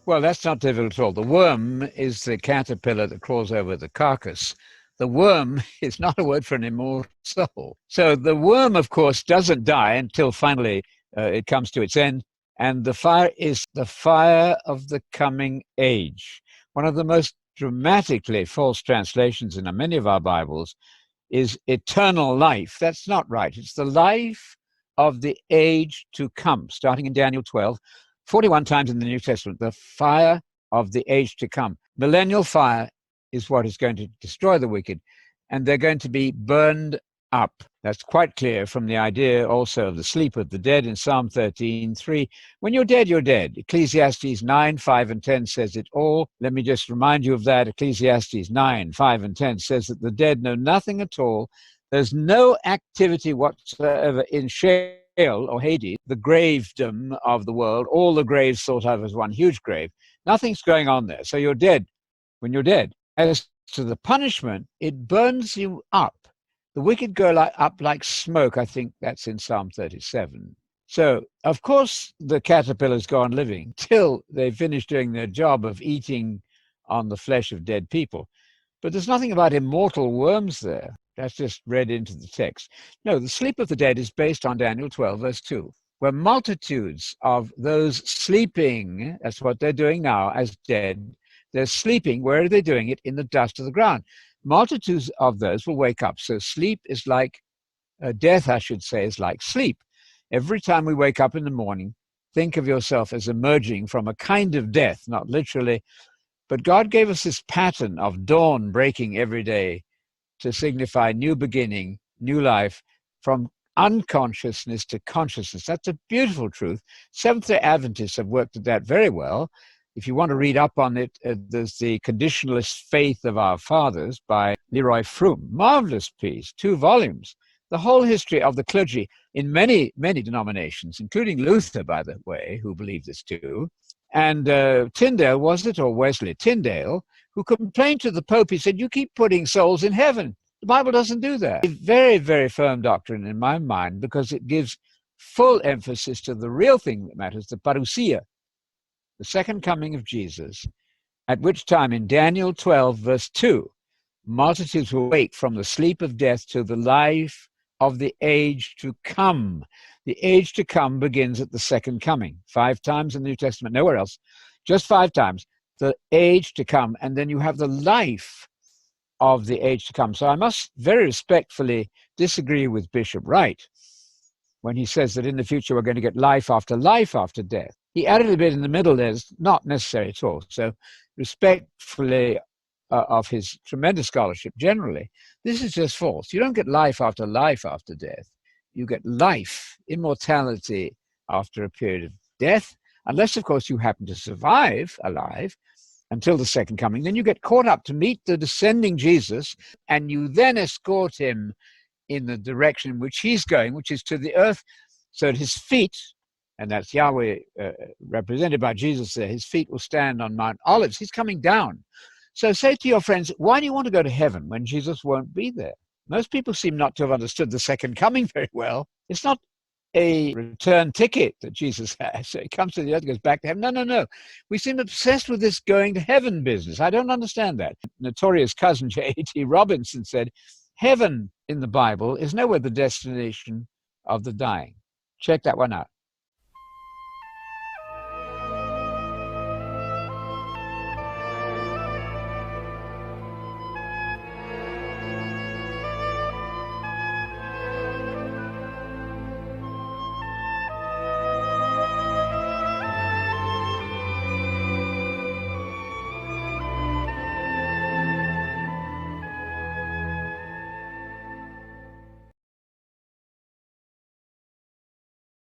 Well, that's not difficult at all. The worm is the caterpillar that crawls over the carcass. The worm is not a word for an immortal soul. So the worm, of course, doesn't die until finally it comes to its end. And the fire is the fire of the coming age. One of the most dramatically false translations in many of our Bibles is eternal life. That's not right. It's the life of the age to come, starting in Daniel 12, 41 times in the New Testament, the fire of the age to come. Millennial fire is what is going to destroy the wicked, and they're going to be burned up. That's quite clear from the idea also of the sleep of the dead in Psalm 13:3. When you're dead, you're dead. Ecclesiastes 9:5 and 10 says it all. Let me just remind you of that. Ecclesiastes 9:5 and 10 says that the dead know nothing at all. There's no activity whatsoever in Sheol or Hades, the gravedom of the world, all the graves thought of as one huge grave. Nothing's going on there. So you're dead when you're dead. As to the punishment, it burns you up. The wicked go up like smoke. I think that's in Psalm 37. So, of course, the caterpillars go on living till they finish doing their job of eating on the flesh of dead people. But there's nothing about immortal worms there. That's just read into the text. No, the sleep of the dead is based on Daniel 12, verse 2, where multitudes of those sleeping, that's what they're doing now as dead, they're sleeping. Where are they doing it? In the dust of the ground. Multitudes of those will wake up. So sleep is like, death, I should say, is like sleep. Every time we wake up in the morning, think of yourself as emerging from a kind of death, not literally, but God gave us this pattern of dawn breaking every day to signify new beginning, new life, from unconsciousness to consciousness. That's a beautiful truth. Seventh-day Adventists have worked at that very well. If you want to read up on it, there's the Conditionalist Faith of Our Fathers by Froom. Marvelous piece, 2 volumes. The whole history of the clergy in many, many denominations, including Luther, by the way, who believed this too. And Tyndale, was it, or Wesley? Tyndale, who complained to the Pope, he said, you keep putting souls in heaven. The Bible doesn't do that. It's very, very firm doctrine in my mind because it gives full emphasis to the real thing that matters, the parousia, the second coming of Jesus, at which time in Daniel 12, verse 2, multitudes will wake from the sleep of death to the life of the age to come. The age to come begins at the second coming. 5 times in the New Testament, nowhere else, just 5 times. The age to come, and then you have the life of the age to come. So I must very respectfully disagree with Bishop Wright when he says that in the future we're going to get life after death. He added a bit in the middle there, it's not necessary at all. So respectfully of his tremendous scholarship generally, this is just false. You don't get life after death. You get life, immortality after a period of death, unless, of course, you happen to survive alive until the second coming. Then you get caught up to meet the descending Jesus, and you then escort him in the direction in which he's going, which is to the earth, so that his feet, and that's Yahweh represented by Jesus there, his feet will stand on Mount Olives. He's coming down. So say to your friends, why do you want to go to heaven when Jesus won't be there? Most people seem not to have understood the second coming very well. It's not a return ticket that Jesus has. So he comes to the earth, goes back to heaven. No. We seem obsessed with this going to heaven business. I don't understand that. Notorious cousin J.A.T. Robinson said, heaven in the Bible is nowhere the destination of the dying. Check that one out.